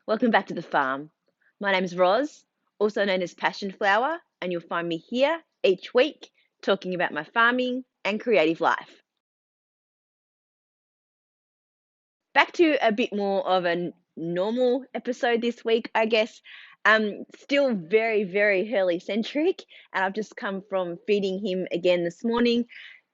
Welcome back to the farm. My name is Roz, also known as Passion Flower, and you'll find me here each week talking about my farming and creative life. Back to a bit more of a normal episode this week, I guess. Still very Hurley centric, and I've just come from feeding him again this morning,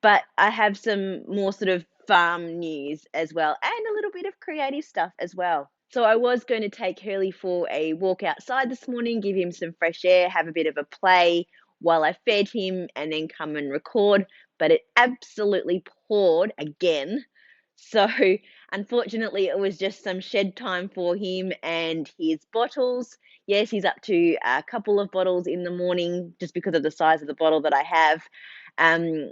but I have some more sort of farm news as well, and a little bit of creative stuff as well. So I was going to take Hurley for a walk outside this morning, give him some fresh air, have a bit of a play while I fed him, and then come and record, but it absolutely poured again. So unfortunately, it was just some shed time for him and his bottles. Yes, he's up to a couple of bottles in the morning just because of the size of the bottle that I have. Um,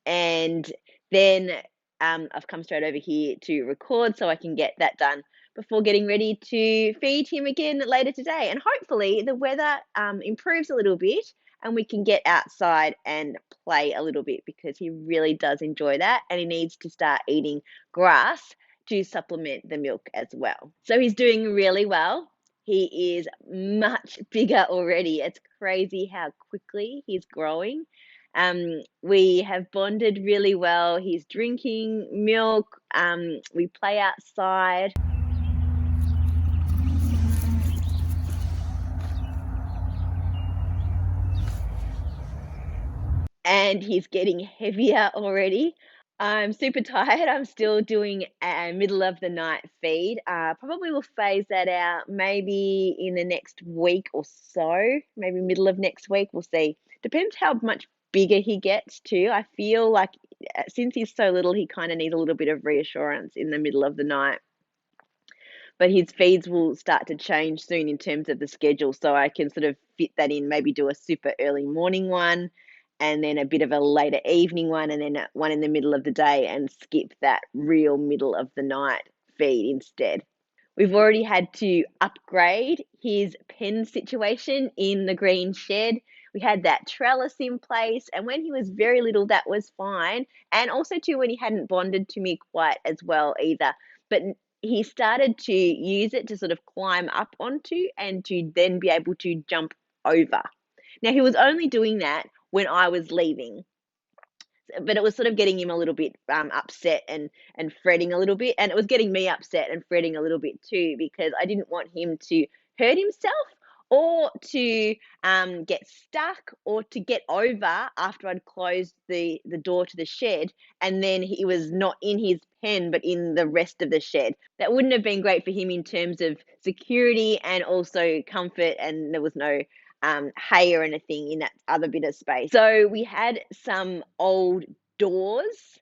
and then I've come straight over here to record so I can get that done before getting ready to feed him again later today. And hopefully the weather improves a little bit and we can get outside and play a little bit because he really does enjoy that and he needs to start eating grass to supplement the milk as well. So he's doing really well. He is much bigger already. It's crazy how quickly he's growing. We have bonded really well. He's drinking milk. We play outside. And he's getting heavier already. I'm super tired. I'm still doing a middle of the night feed. Probably will phase that out maybe in the next week or so, maybe middle of next week. We'll see. Depends how much bigger he gets too. I feel like since he's so little, he kind of needs a little bit of reassurance in the middle of the night. But his feeds will start to change soon in terms of the schedule, so I can sort of fit that in, maybe do a super early morning one and then a bit of a later evening one and then one in the middle of the day and skip that real middle of the night feed instead. We've already had to upgrade his pen situation in the green shed. We had that trellis in place, and when he was very little, that was fine. And also, too, when he hadn't bonded to me quite as well either. But he started to use it to sort of climb up onto and to then be able to jump over. Now, he was only doing that when I was leaving, but it was sort of getting him a little bit upset and fretting a little bit, and it was getting me upset and fretting a little bit too because I didn't want him to hurt himself or to get stuck or to get over after I'd closed the door to the shed and then he was not in his pen but in the rest of the shed. That wouldn't have been great for him in terms of security and also comfort, and there was no hay or anything in that other bit of space. So we had some old doors,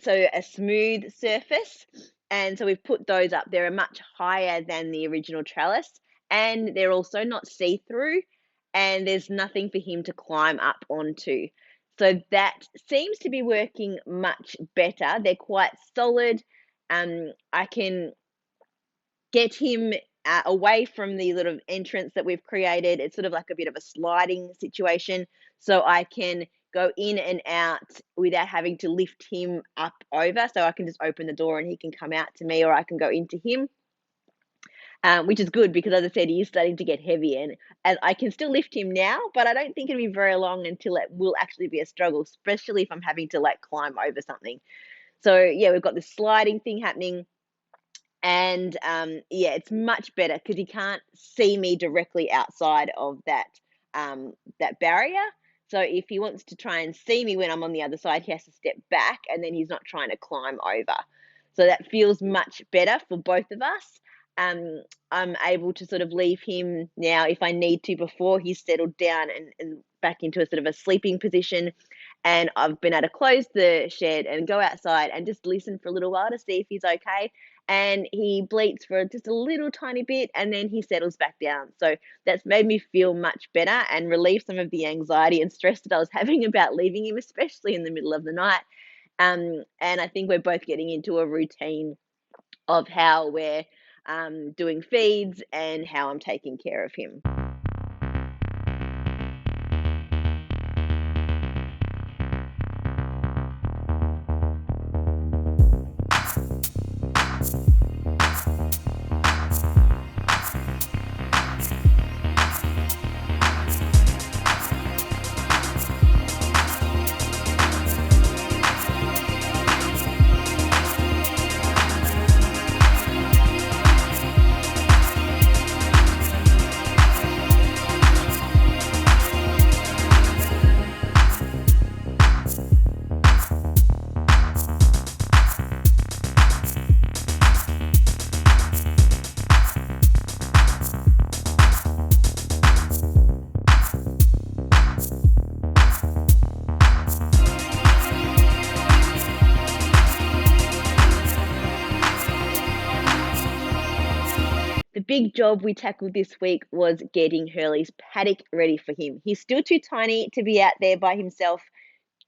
so a smooth surface, and so we've put those up. They're much higher than the original trellis, and they're also not see-through, and there's nothing for him to climb up onto. So that seems to be working much better. They're quite solid. I can get him away from the little entrance that we've created. It's sort of like a bit of a sliding situation, so I can go in and out without having to lift him up over. So I can just open the door and he can come out to me, or I can go into him, which is good because, as I said, he is starting to get heavy, and as I can still lift him now, but I don't think it'll be very long until it will actually be a struggle, especially if I'm having to like climb over something. So yeah, we've got this sliding thing happening. And yeah, it's much better because he can't see me directly outside of that barrier. So if he wants to try and see me when I'm on the other side, he has to step back, and then he's not trying to climb over. So that feels much better for both of us. I'm able to sort of leave him now if I need to before he's settled down and back into a sort of a sleeping position. And I've been able to close the shed and go outside and just listen for a little while to see if he's okay. And he bleats for just a little tiny bit and then he settles back down. So that's made me feel much better and relieve some of the anxiety and stress that I was having about leaving him, especially in the middle of the night. And I think we're both getting into a routine of how we're doing feeds and how I'm taking care of him. big job we tackled this week was getting Hurley's paddock ready for him. He's still too tiny to be out there by himself,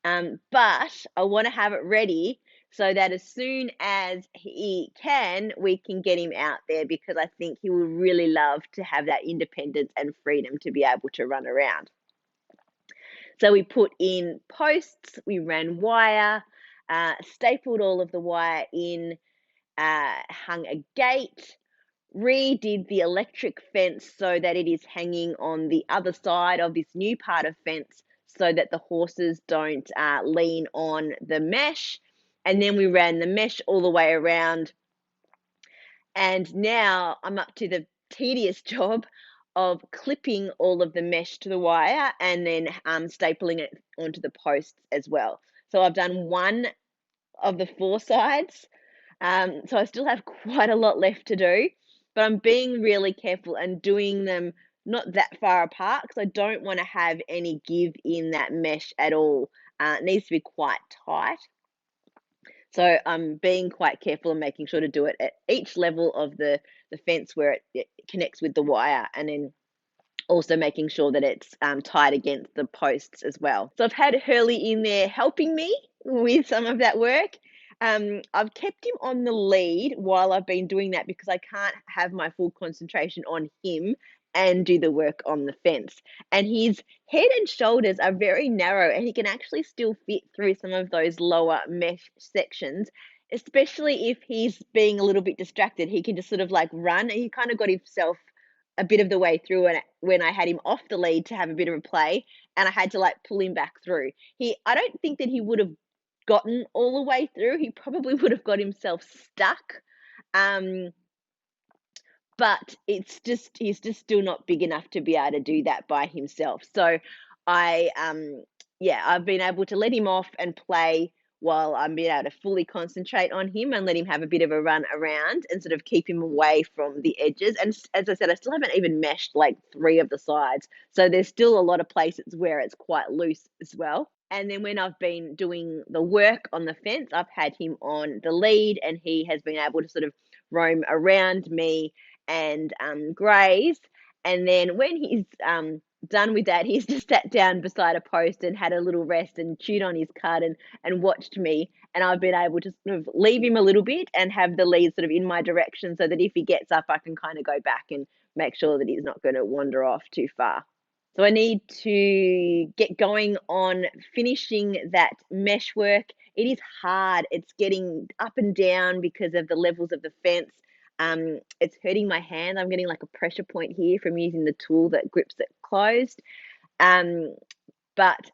but I want to have it ready so that as soon as he can, we can get him out there, because I think he will really love to have that independence and freedom to be able to run around. So we put in posts, we ran wire, stapled all of the wire in, hung a gate, redid the electric fence so that it is hanging on the other side of this new part of fence so that the horses don't lean on the mesh. And then we ran the mesh all the way around. And now I'm up to the tedious job of clipping all of the mesh to the wire and then stapling it onto the posts as well. So I've done one of the four sides. So I still have quite a lot left to do, but I'm being really careful and doing them not that far apart, because I don't want to have any give in that mesh at all. It needs to be quite tight. So I'm being quite careful and making sure to do it at each level of the fence where it connects with the wire, and then also making sure that it's tied against the posts as well. So I've had Hurley in there helping me with some of that work. I've kept him on the lead while I've been doing that, because I can't have my full concentration on him and do the work on the fence. And his head and shoulders are very narrow, and he can actually still fit through some of those lower mesh sections, especially if he's being a little bit distracted. He can just sort of like run. He kind of got himself a bit of the way through when I had him off the lead to have a bit of a play, and I had to like pull him back through. I don't think that he would have gotten all the way through. He probably would have got himself stuck. But he's just still not big enough to be able to do that by himself. So I've been able to let him off and play while I'm being able to fully concentrate on him and let him have a bit of a run around and sort of keep him away from the edges. And as I said, I still haven't even meshed like 3 of the sides. So there's still a lot of places where it's quite loose as well. And then when I've been doing the work on the fence, I've had him on the lead, and he has been able to sort of roam around me and graze. And then when he's done with that, he's just sat down beside a post and had a little rest and chewed on his cud and watched me. And I've been able to sort of leave him a little bit and have the lead sort of in my direction, so that if he gets up, I can kind of go back and make sure that he's not going to wander off too far. So I need to get going on finishing that mesh work. It is hard. It's getting up and down because of the levels of the fence. It's hurting my hand. I'm getting like a pressure point here from using the tool that grips it closed. But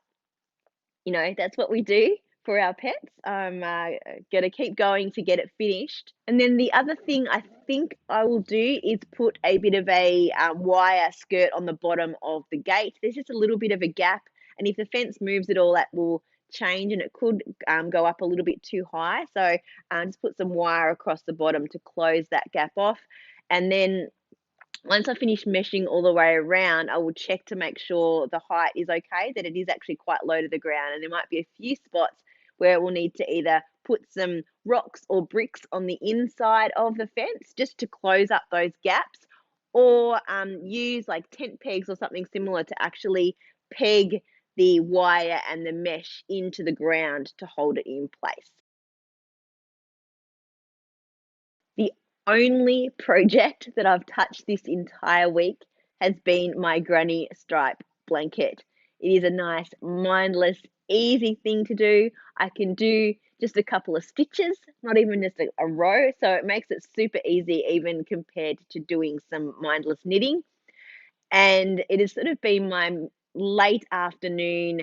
that's what we do for our pets. I'm going to keep going to get it finished. And then the other thing I think I will do is put a bit of a wire skirt on the bottom of the gate. There's just a little bit of a gap, and if the fence moves at all, that will change, and it could go up a little bit too high. So just put some wire across the bottom to close that gap off. And then once I finish meshing all the way around, I will check to make sure the height is okay, that it is actually quite low to the ground. And there might be a few spots where we'll need to either put some rocks or bricks on the inside of the fence just to close up those gaps, or use like tent pegs or something similar to actually peg the wire and the mesh into the ground to hold it in place. The only project that I've touched this entire week has been my granny stripe blanket. It is a nice, mindless, easy thing to do. I can do just a couple of stitches, not even just a row, so it makes it super easy even compared to doing some mindless knitting. And it has sort of been my late afternoon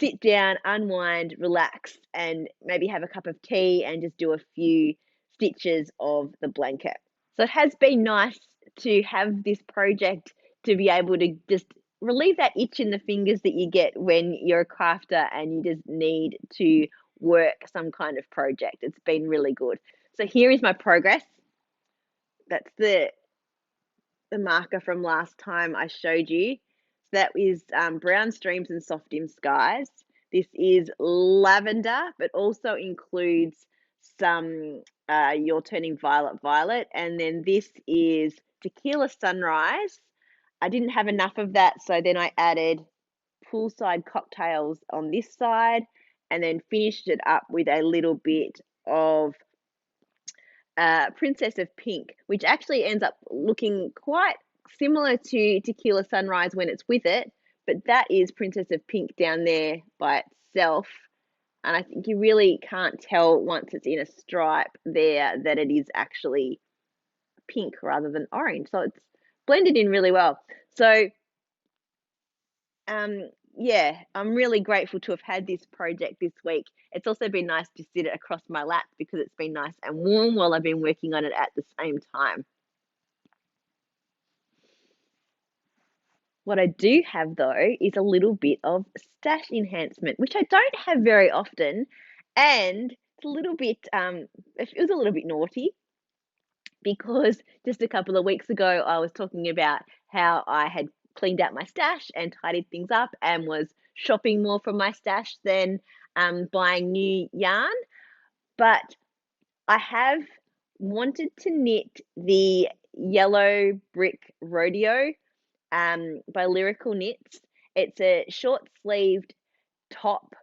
sit down, unwind, relax, and maybe have a cup of tea and just do a few stitches of the blanket. So it has been nice to have this project to be able to just relieve that itch in the fingers that you get when you're a crafter and you just need to work some kind of project. It's been really good. So here is my progress. That's the marker from last time I showed you. So that is brown streams and soft dim skies. This is lavender, but also includes some you're turning violet. And then this is Tequila Sunrise. I didn't have enough of that, so then I added Poolside Cocktails on this side, and then finished it up with a little bit of Princess of Pink, which actually ends up looking quite similar to Tequila Sunrise when it's with it, but that is Princess of Pink down there by itself. And I think you really can't tell once it's in a stripe there that it is actually pink rather than orange. So it's blended in really well. So yeah, I'm really grateful to have had this project this week. It's also been nice to sit it across my lap because it's been nice and warm while I've been working on it at the same time. What I do have though is a little bit of stash enhancement, which I don't have very often, and it's a little bit it was a little bit naughty because just a couple of weeks ago I was talking about how I had cleaned out my stash and tidied things up and was shopping more from my stash than buying new yarn. But I have wanted to knit the Yellow Brick Rodeo by Lyrical Knits. It's a short sleeved top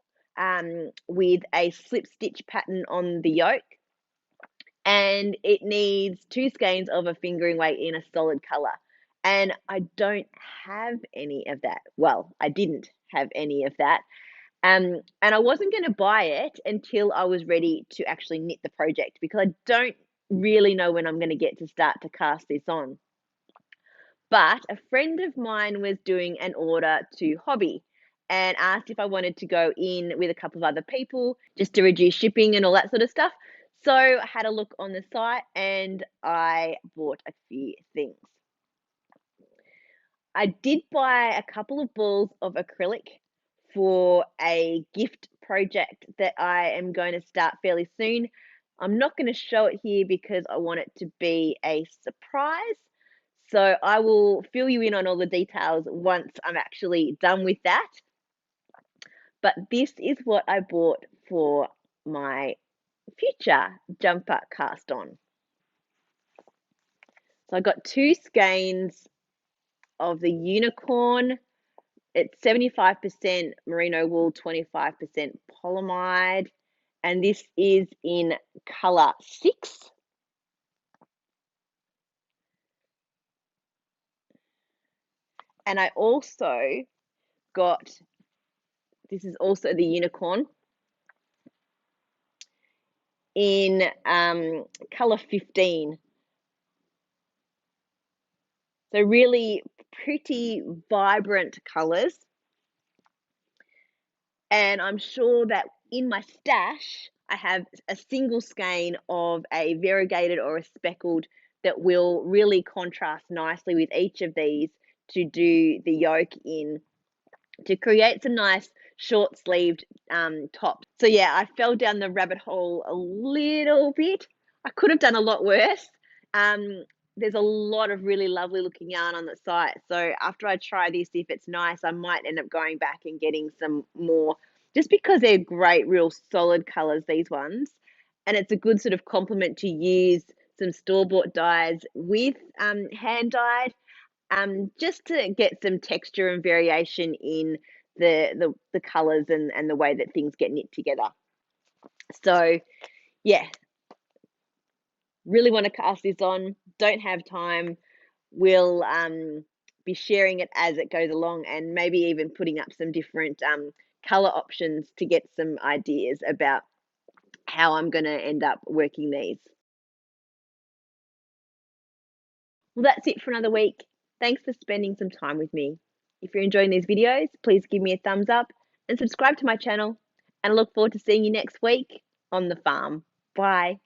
with a slip stitch pattern on the yoke, and it needs 2 skeins of a fingering weight in a solid color. And I don't have any of that. Well, I didn't have any of that. And I wasn't going to buy it until I was ready to actually knit the project because I don't really know when I'm going to get to start to cast this on. But a friend of mine was doing an order to Hobby and asked if I wanted to go in with a couple of other people just to reduce shipping and all that sort of stuff. So I had a look on the site and I bought a few things. I did buy a couple of balls of acrylic for a gift project that I am going to start fairly soon. I'm not going to show it here because I want it to be a surprise. So I will fill you in on all the details once I'm actually done with that. But this is what I bought for my future jumper cast on. So I got 2 skeins of the unicorn. It's 75% merino wool, 25% polyamide, and this is in color 6. And I also got, this is also the unicorn in color 15. So really pretty vibrant colors. And I'm sure that in my stash, I have a single skein of a variegated or a speckled that will really contrast nicely with each of these to do the yoke in, to create some nice short sleeved tops. So yeah, I fell down the rabbit hole a little bit. I could have done a lot worse. There's a lot of really lovely looking yarn on the site. So after I try this, if it's nice, I might end up going back and getting some more, just because they're great, real solid colors, these ones. And it's a good sort of complement to use some store-bought dyes with hand dyed, just to get some texture and variation in the colors and the way that things get knit together. So yeah, really want to cast this on, don't have time. We'll be sharing it as it goes along and maybe even putting up some different color options to get some ideas about how I'm going to end up working these. Well, that's it for another week. Thanks for spending some time with me. If you're enjoying these videos, please give me a thumbs up and subscribe to my channel. And I look forward to seeing you next week on the farm. Bye.